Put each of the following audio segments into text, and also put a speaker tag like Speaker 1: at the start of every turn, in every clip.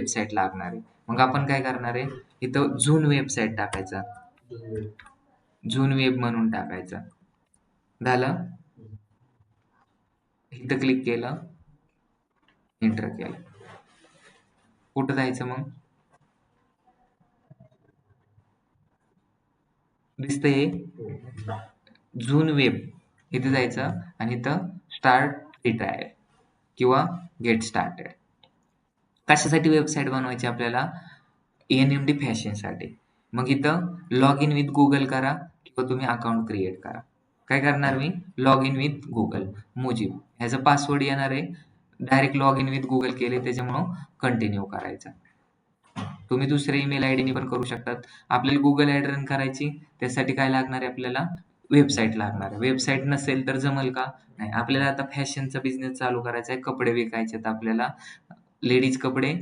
Speaker 1: Website लागणार आहे. मग आपण काय करणार आहे, इथं झून वेबसाईट टाकायचा, झून वेब म्हणून टाकायचं. झालं, इथं क्लिक केलं, एंटर केलं. कुठं जायचं मग, दिसतंय झून वेब, इथे जायचं आणि इथं स्टार्ट फ्री ट्रायल किंवा गेट स्टार्टेड. कशासाठी वेबसाईट बनवायची आपल्याला, एनएमडी फॅशनसाठी. मग इथं लॉग इन विथ गुगल करा किंवा तुम्ही अकाउंट क्रिएट करा. काय करणार मी, लॉग इन विथ गुगल मुजीब, ह्याचा पासवर्ड येणार आहे. Direct log in with Google केले त्याच्यामुळं कंटिन्यू करायचं. तुम्ही दुसऱ्या ईमेल आयडीने पण करू शकतात. आपल्याला गुगल ॲड रन करायची, त्यासाठी काय लागणार आहे आपल्याला, वेबसाईट लागणार आहे. वेबसाईट नसेल तर जमल का, नाही. आपल्याला आता फॅशनचा बिझनेस चालू करायचा आहे, कपडे विकायचे आहेत आपल्याला, लेडीज कपडे,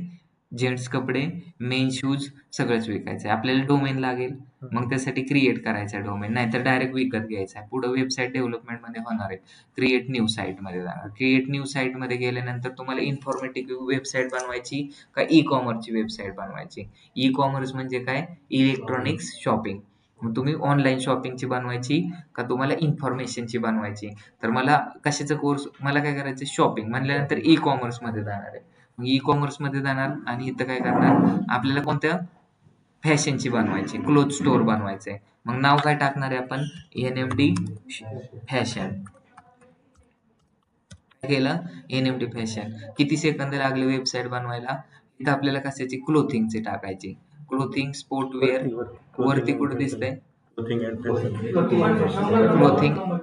Speaker 1: जेंट्स कपडे, मेन शूज सगळंच विकायचं आहे. आपल्याला डोमेन लागेल, मग त्यासाठी क्रिएट करायचा आहे डोमेन, नाहीतर डायरेक्ट विकत घ्यायचा आहे. पुढं वेबसाईट डेव्हलपमेंटमध्ये होणार आहे, क्रिएट न्यू साईटमध्ये जाणार. क्रिएट न्यू साईटमध्ये गेल्यानंतर तुम्हाला इन्फॉर्मेटिव्ह वेबसाईट बनवायची का ई कॉमर्सची वेबसाईट बनवायची. ई कॉमर्स म्हणजे काय, इलेक्ट्रॉनिक्स शॉपिंग. मग तुम्ही ऑनलाईन शॉपिंगची बनवायची का तुम्हाला इन्फॉर्मेशनची बनवायची. तर मला कशाचा कोर्स, मला काय करायचं, शॉपिंग म्हणल्यानंतर ई कॉमर्समध्ये जाणार आहे. मग ई कॉमर्समध्ये जाणार आणि इथं काय करणार, आपल्याला कोणत्या फॅशनची बनवायची, क्लोथ स्टोअर बनवायचं आहे. मग नाव काय टाकणार आहे आपण, एनएमडी फॅशन. काय केलं, एनएमडी फॅशन. किती सेकंद लागले वेबसाईट बनवायला, इथं आपल्याला कशाची, क्लोथिंगचे टाकायची. क्लोथिंग, स्पोर्टवेअर, वरती कुठं दिसतंय, क्लोथिंग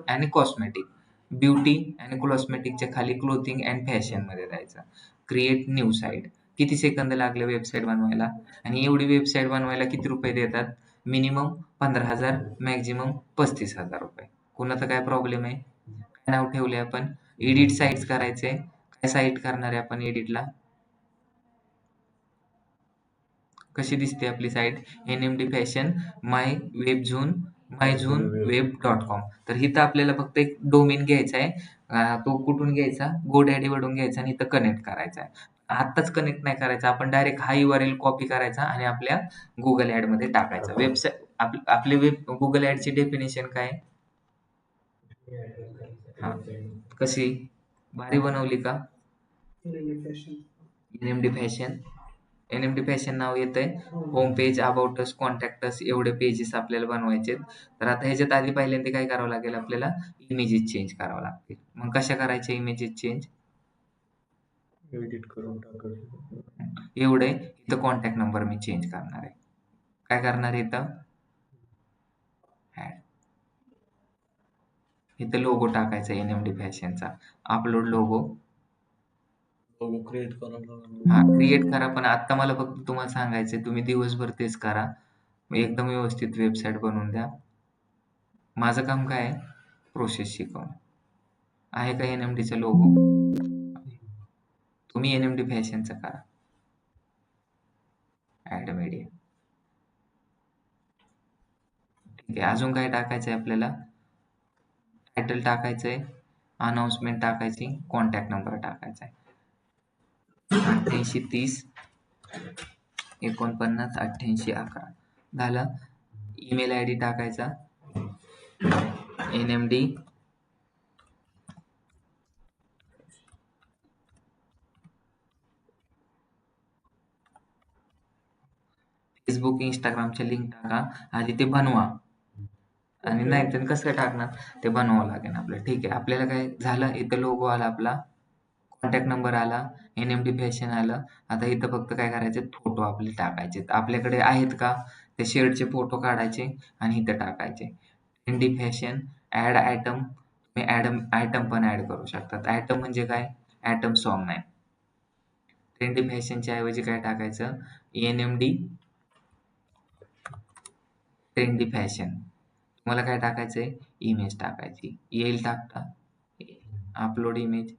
Speaker 1: आणि कॉस्मेटिक, ब्युटी आणि कॉस्मेटिकच्या खाली क्लोथिंग अँड फॅशन मध्ये जायचं. Create new site. किती सेकंद लागले वेबसाईट बनवायला, आणि एवढी वेबसाईट बनवायला किती रुपये देतात, मिनिमम 15,000, मॅक्झिमम 35,000 रुपये. कोणाचा काय प्रॉब्लेम आहे, काय नाव ठेवले आपण, एडिट साईट्स करायचे. काय साईट करणार आहे आपण एडिटला, कशी दिसते आपली साईट, एनएमडी फॅशन माय वेब झून, myzoonweb.com. तर इथं आपल्याला फक्त एक डोमेन घ्यायचा आहे. तो कुठून घ्यायचा, GoDaddyवरून घ्यायचा आणि इथं कनेक्ट करायचा आहे. आत्ताच कनेक्ट नाही करायचा आपण, डायरेक्ट हा URL कॉपी करायचा आणि आपल्या गुगल ॲडमध्ये टाकायचा. वेबसाईट आपली वेब गुगल ॲडची डेफिनेशन काय, हा कशी, भारी बनवली का, एनएमडी फॅशन. एनएमडी फॅशन नाव येतंय. Home page, about us, contact us, एवढे पेजेस आपल्याला बनवायचे. तर आता ह्याच्यात आधी पहिल्यांदा काय करावं लागेल, आपल्याला इमेजेस चेंज करावं लागतील. मग कशा करायच्या इमेजेस चेंज,
Speaker 2: एडिट करून टाकायचं.
Speaker 1: एवढे इथं कॉन्टॅक्ट नंबर मी चेंज करणार आहे. काय करणार आहे इथं, ऍड, इथं लोगो टाकायचा एनएमडी फॅशनचा, अपलोड लोगो.
Speaker 2: लोगो क्रिएट करायला
Speaker 1: हा क्रिएट करा, पण आता मला फक्त तुम्हाला सांगायचंय, तुम्ही दिवसभर तेच करा, एकदम व्यवस्थित वेबसाईट बनवून द्या. माझं काम काय आहे, प्रोसेस शिकवणं. आहे का एनएमडीचा लोगो, तुम्ही एनएमडी फॅशनचा करा. ऍड मीडिया, ठीक आहे. अजून काय टाकायचंय आपल्याला, टायटल टाकायचंय, अनाउन्समेंट टाकायची, कॉन्टॅक्ट नंबर टाकायचा आहे, 8830 49 88 11. झालं. ईमेल आय डी टाकायचा, एनएमडी फेसबुक, इंस्टाग्रामच्या लिंक टाका, आधी ते बनवा. आणि नाही तर कसं काय टाकणार, ते बनवावं लागेल आपल्याला. ठीक आहे, आपल्याला काय झालं, इथं लोगो आला आपला, कॉन्टॅक्ट नंबर आला, एनएमडी फॅशन आलं. आता इथं फक्त काय करायचे, फोटो आपले टाकायचे. आपल्याकडे आहेत का, ते शर्टचे फोटो काढायचे आणि इथं टाकायचे. ट्रेंडी फॅशन, ॲड आयटम, तुम्ही आयटम पण ॲड करू शकतात. आयटम म्हणजे काय, आयटम सॉन्ग नाही. ट्रेंडी फॅशनच्या ऐवजी काय टाकायचं, एनएमडी ट्रेंडी फॅशन. तुम्हाला काय टाकायचंय, इमेज टाकायची, येईल टाकता, अपलोड इमेज,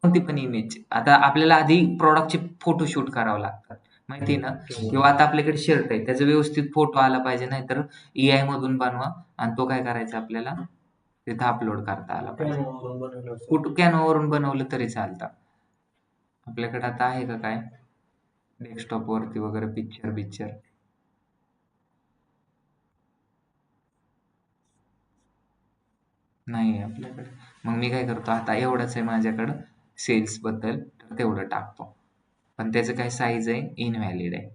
Speaker 1: कोणती पण इमेज. आता आपल्याला आधी प्रॉडक्टचे फोटो शूट करावं लागतात, माहिती ना, किंवा आता आपल्याकडे शर्ट आहे, त्याचा व्यवस्थित फोटो आला पाहिजे, नाहीतर AI मधून बनवा आणि तो काय करायचा आपल्याला तिथं अपलोड करता आला पाहिजे. कुठं कॅनव्हावरून बनवलं तरी चालतं. आपल्याकडे आता आहे का काय, डेस्कटॉप वरती वगैरे पिक्चर बिक्चर नाही आहे आपल्याकडे. मग मी काय करतो, आता एवढंच आहे माझ्याकडं सेल्स बद्दल, तर तेवढं टाकतो. पण त्याचं काय साईज आहे, इनव्हॅलिड आहे.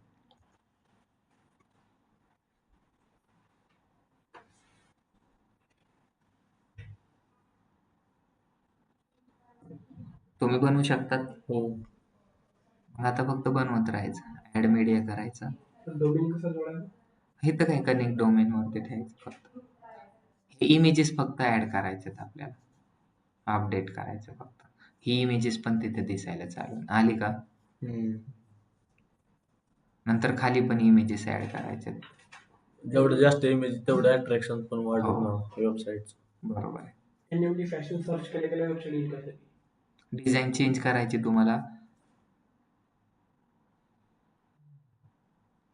Speaker 1: तुम्ही बनवू शकतात.
Speaker 2: हो.
Speaker 1: मग आता फक्त बनवत राहायचं, ऍड मीडिया करायचा.
Speaker 2: डोमेन कसं जोडायचं?
Speaker 1: हे तर काय कनेक्ट डोमेन वरती ठेवायचं फक्त. हे इमेजेस फक्त ऍड करायचे आपल्याला, अपडेट करायचं फक्त. ही इमेजेस पण तिथे दिसायला चालू आली का. नंतर खाली पण इमेजेस ऍड करायचे.
Speaker 2: जेवढं जास्त इमेज तेवढं अट्रॅक्शन पण
Speaker 1: हो.
Speaker 2: वाढत ना वेबसाईट.
Speaker 1: बरोबर आहे.
Speaker 2: एनएमडी फॅशन सर्च केल्या वेबसाईट येईल का?
Speaker 1: डिझाईन चेंज करायची तुम्हाला,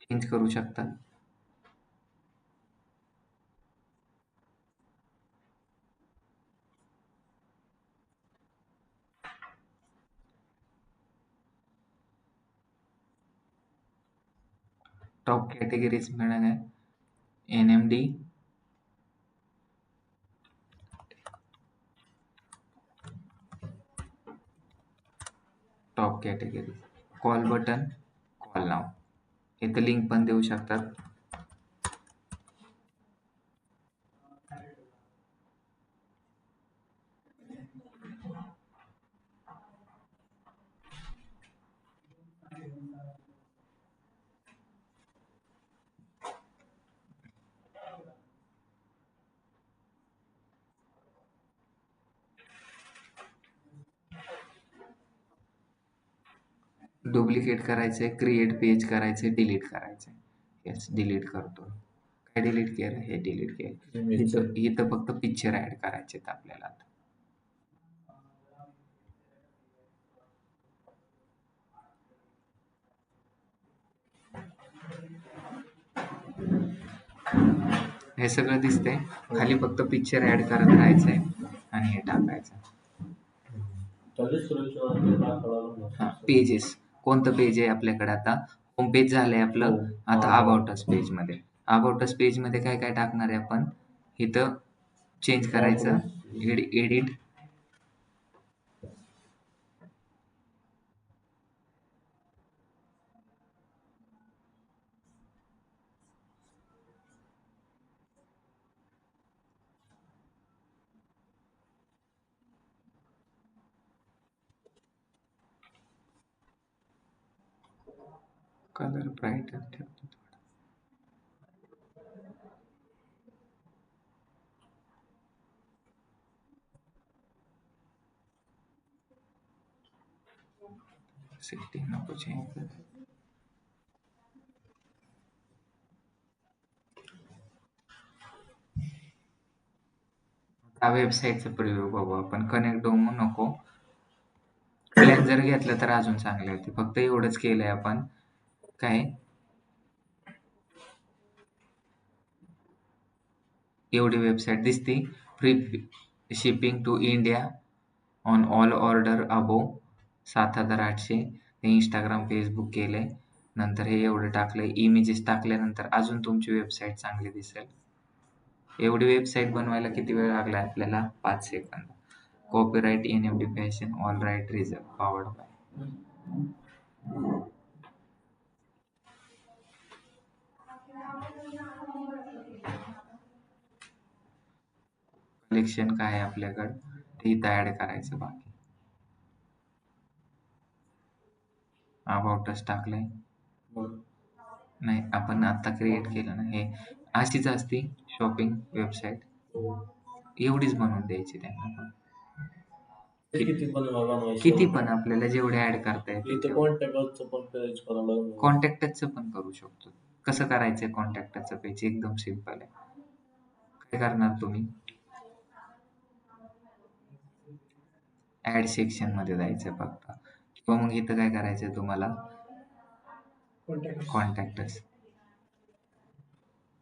Speaker 1: चेंज करू शकता. टॉप कॅटेगरीज मिळणार आहे, NMD, top category, call button, call नाव. इथं लिंक पण देऊ शकतात. डुप्लिकेट करायचे, क्रिएट पेज करायचे, डिलीट करायचे. येस, डिलीट करतो. काय डिलीट केलं, हे डिलीट केलं. इथं फक्त पिक्चर ऍड करायचे आपल्याला. हे सगळं दिसतंय, खाली फक्त पिक्चर ऍड करत राहायचंय आणि हे टाकायचं. पेजेस, कोणतं पेज आहे आपल्याकडे आता, होम पेज झालंय आपलं. आता अबाउट अस पेज मध्ये, अबाउट अस पेज मध्ये काय काय टाकणार आहे आपण, इथं चेंज करायचं, एडिट, कलर ब्राईट ठेवतो. सेटिंग नको चेंज कर. त्या वेबसाईटचा प्रिव्ह्यू बघू आपण. कनेक्ट डोमो नको, प्लॅन जर घेतलं तर अजून चांगले होते. फक्त एवढंच केलंय आपण. काय, एवढी वेबसाईट दिसती. Free shipping to India on all order above 7,800. हे इंस्टाग्राम फेसबुक केलंय. नंतर हे एवढं टाकलंय, इमेजेस टाकल्यानंतर अजून तुमची वेबसाईट चांगली दिसेल. एवढी वेबसाईट बनवायला किती वेळ लागला आपल्याला, 5 second. Copyright NMD fashion, all right reserve, powered by. Collection काय आहे आपल्याकडं, ते इथं ऍड करायचं. बाकी अबाउटच टाकलंय. नाही, आपण आता क्रिएट केलं ना, हे अशीच असती शॉपिंग वेबसाईट. एवढीच बनवून द्यायची त्यांना पण. किती पण आपल्याला जेवढे ऍड करता येते. कॉन्टॅक्टचं पण करू शकतो. कसं करायचंय कॉन्टॅक्टचं पेज, एकदम सिम्पल आहे. काय करणार तुम्ही, ऍड सेक्शन मध्ये जायचं फक्त, किंवा मग इथं काय करायचंय तुम्हाला, कॉन्टॅक्टस.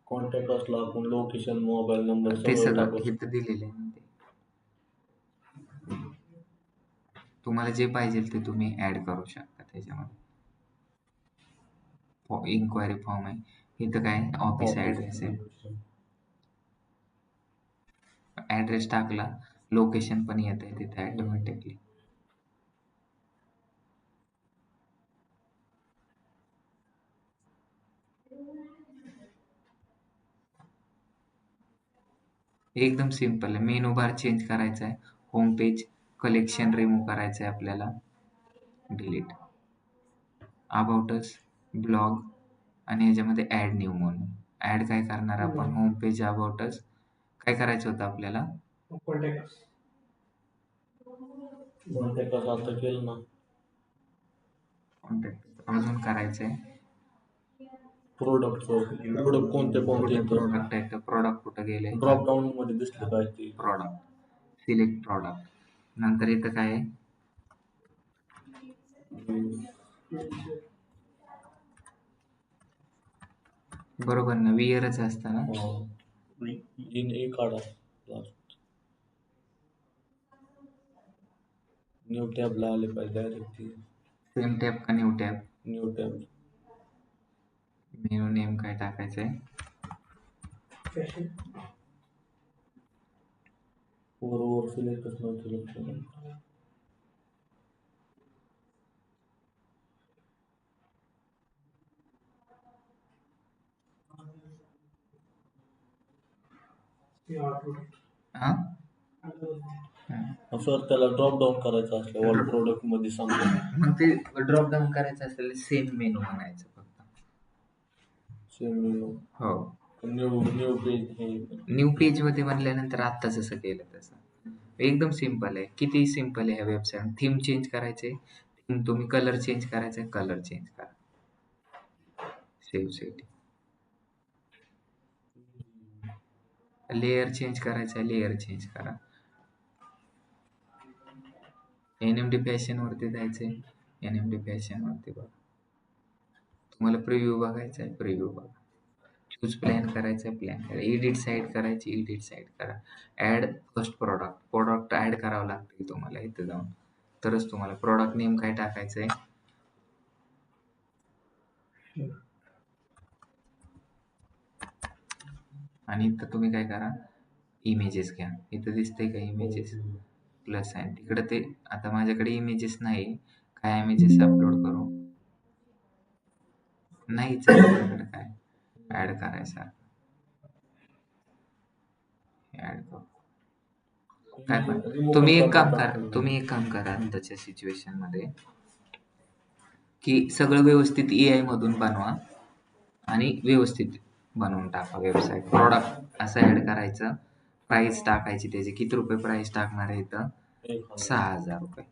Speaker 2: कॉन्टॅक्ट असला आपण लोकेशन, मोबाईल नंबर
Speaker 1: ते
Speaker 2: सगळं
Speaker 1: सगळं
Speaker 2: टाकू.
Speaker 1: इथं दिलेलं आहे. तुम्हाला जे पाहिजे ते तुम्ही ऍड करू शकता त्याच्यामध्ये. इन्क्वायरी फॉर्म आहे. इथं काय ऑफिस ॲड्रेस आहे. ॲड्रेस टाकला, लोकेशन पण येत आहे तिथे ॲटोमॅटिकली. एकदम सिंपल आहे. मेनू बार चेंज करायचा आहे. होम पेज कलेक्शन रिमूव्ह करायचं आहे आपल्याला. डिलीट. अबाउटस, ब्लॉग आणि ह्याच्यामध्ये ॲड न्यू म्हणून. ॲड काय करणार आपण? Home page, about us. काय करायचं होतं आपल्याला?
Speaker 2: कॉन्टॅक्ट आता केलं ना.
Speaker 1: कॉन्टॅक्ट अजून करायचंय.
Speaker 2: प्रोडक्ट कोणते
Speaker 1: प्रोडक्ट आहे, प्रोडक्ट कुठं गेले?
Speaker 2: ड्रॉप डाऊन मध्ये दिसले पाहिजे.
Speaker 1: Product, select product. नंतर इथं काय आहे? बरोबर ना, वियरच असतं ना.
Speaker 2: इन ए काढा. न्यू टॅबला आले पाहिजे डायरेक्ट.
Speaker 1: सेम टॅब का new tab?
Speaker 2: New tab.
Speaker 1: Menu name काय टाकायचंय?
Speaker 2: वर सिलेक्टच नव्हतं लक्ष.
Speaker 1: हा
Speaker 2: सर त्याला ड्रॉप डाऊन करायचं असलं ऑल प्रोडक्ट मध्ये समजा.
Speaker 1: मग ते ड्रॉप डाऊन करायचं असेल सेम मेनू म्हणायचं फक्त.
Speaker 2: Same menu.
Speaker 1: हो.
Speaker 2: New page.
Speaker 1: न्यू पेज मध्ये म्हणल्यानंतर आत्ता जसं केलं तसं एकदम सिंपल आहे. किती सिंपल आहे ह्या वेबसाईट. थीम चेंज करायचे, थीम तुम्ही कलर चेंज करायचा, कलर चेंज करा. Save setting. लेयर चेंज करायचा, लेयर चेंज करा. NMD फॅशन वरती जायचंय. NMD फॅशन वरती बघा. तुम्हाला प्रिव्ह्यू बघायचा आहे, प्रिव्ह्यू बघा. चूज प्लॅन करायचा आहे, प्लॅन करा. एडिट साईड करायची, एडिट साईड करा. ऍड फर्स्ट प्रोडक्ट ऍड करावं लागतील तुम्हाला इथं जाऊन, तरच तुम्हाला प्रोडक्ट नेम काय टाकायचंय. आणि इथं तुम्ही काय करा, इमेजेस घ्या. इथं दिसतंय का इमेजेस? प्लस आहे तिकडे. ते आता माझ्याकडे इमेजेस नाही. काय इमेजेस अपलोड करू? नाहीच आहे माझ्याकडे काय ऍड करायचा. ऍड करू काय पण. तुम्ही एक काम करा त्याच्या सिच्युएशन मध्ये, की सगळं व्यवस्थित AI मधून बनवा आणि व्यवस्थित बनवून टाका वेबसाईट. प्रॉडक्ट असं ऍड करायचं, प्राइस टाकायची, त्याची किती रुपये प्राइस टाकणार आहे इथं? 6,000 रुपये.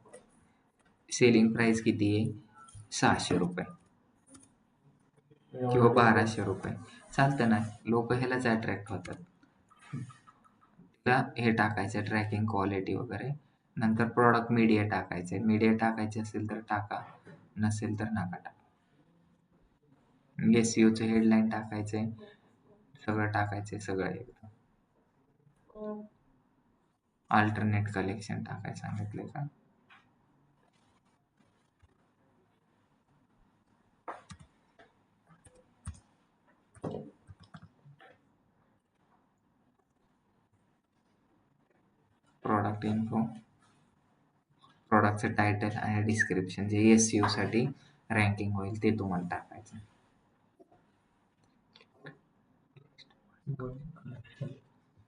Speaker 1: सेलिंग प्राइस किती आहे? 600 रुपये किंवा 1200 रुपये. चालतं ना, लोक ह्यालाच अट्रॅक्ट होतात. हे टाकायचं ट्रॅकिंग क्वालिटी वगैरे. नंतर प्रॉडक्ट मीडिया टाकायचे. मीडिया टाकायचे असेल तर टाका, नसेल तर नका टाका. SEOचं हेडलाईन टाकायचंय, सगळं टाकायचंय, सगळं एकदम. अल्टरनेट कलेक्शन टाकायचं सांगितलंय का? प्रॉडक्ट इन्फो, प्रॉडक्टचं टायटल आणि डिस्क्रिप्शन जे SEO साठी रँकिंग होईल ते तुम्हाला टाकायचं.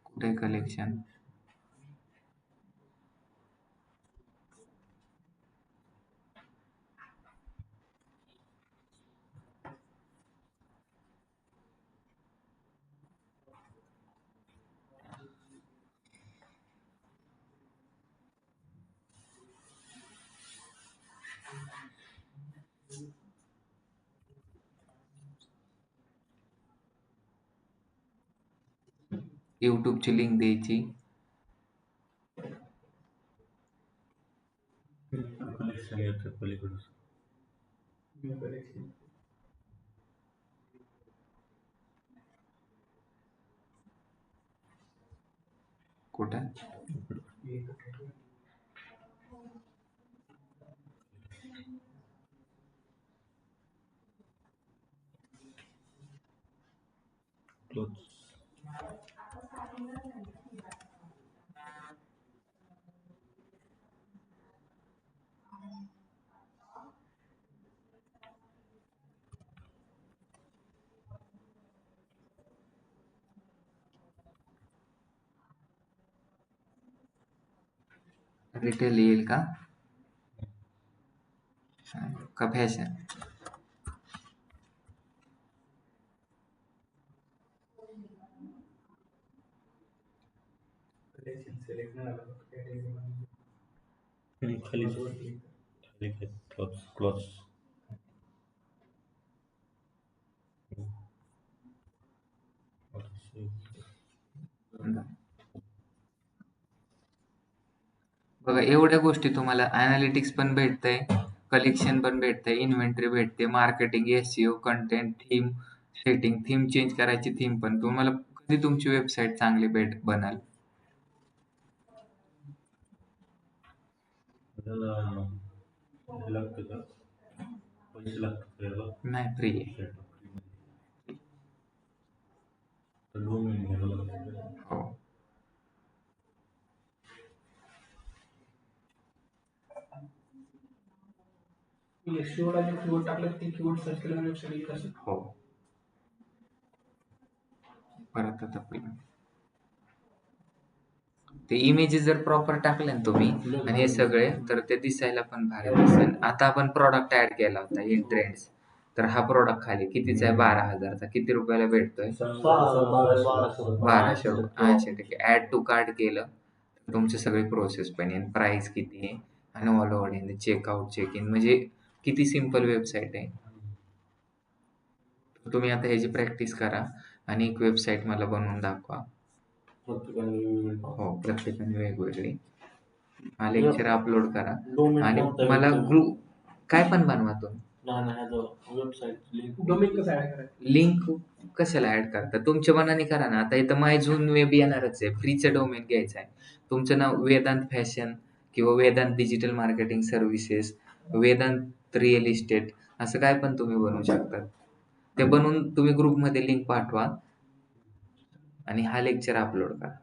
Speaker 1: कुठे कलेक्शन? यूट्यूबची लिंक द्यायची. कुठं?
Speaker 2: क्लोज.
Speaker 1: रिटेल येईल का का फॅशन?
Speaker 2: आणि खाली खाली क्लोज क्लोज.
Speaker 1: बघा एवढ्या गोष्टी तुम्हाला अनालिटिक्स पण भेटतंय, कलेक्शन पण भेटतंय, इन्व्हेंटरी भेटते, marketing, SEO, content, theme setting, theme change करायची, थीम पण तुम्हाला कधी तुमची वेबसाईट चांगली बनल.
Speaker 2: लागतं का? पैसे लागतात त्याला?
Speaker 1: नाही, फ्री आहे.
Speaker 2: डोमेन घ्यायला लागतं.
Speaker 1: हो.
Speaker 3: कीवर्ड आणि कीवर्ड टाकले ते कीवर्ड सर्च केल्यावर वेबसाईट येईल कसं?
Speaker 1: हो. परत आता ते इमेजेस जर प्रॉपर टाकले ना तुम्ही आणि हे सगळे तर ते दिसायला पण भारी दिसेल. आता आपण प्रॉडक्ट ऍड केला होता इन ट्रेंड्स, तर हा प्रॉडक्ट खाली कितीचा आहे? 12,000चा. किती रुपयाला भेटतोय? 1280. ठीक आहे. ऍड टू कार्ट केलं तर तुमची सगळी प्रोसेस पण येईल, प्राइस किती आहे आणि ऑल ओव्हर येईल, चेकआउट, चेक इन. म्हणजे किती सिम्पल वेबसाईट आहे. तुम्ही आता ह्याची प्रॅक्टिस करा आणि एक वेबसाईट मला बनवून दाखवा. हो, प्रत्येकाने वेगवेगळी. हा लेक्चर अपलोड करा आणि मला ग्रुप काय पण बनवा तुम्ही.
Speaker 3: डोमेन कसं ऍड करायचं?
Speaker 1: लिंक कशाला ऍड करता? तुमच्या मनाने करा ना. आता इथं मायझून वेब येणारच आहे, फ्रीचं डोमेन घ्यायचं आहे. तुमचं नाव वेदांत फॅशन किंवा Vedant digital marketing services, Vedant real estate, असं काय पण तुम्ही बनवू शकता. ते बनवून तुम्ही ग्रुपमध्ये लिंक पाठवा आणि हा लेक्चर अपलोड करा.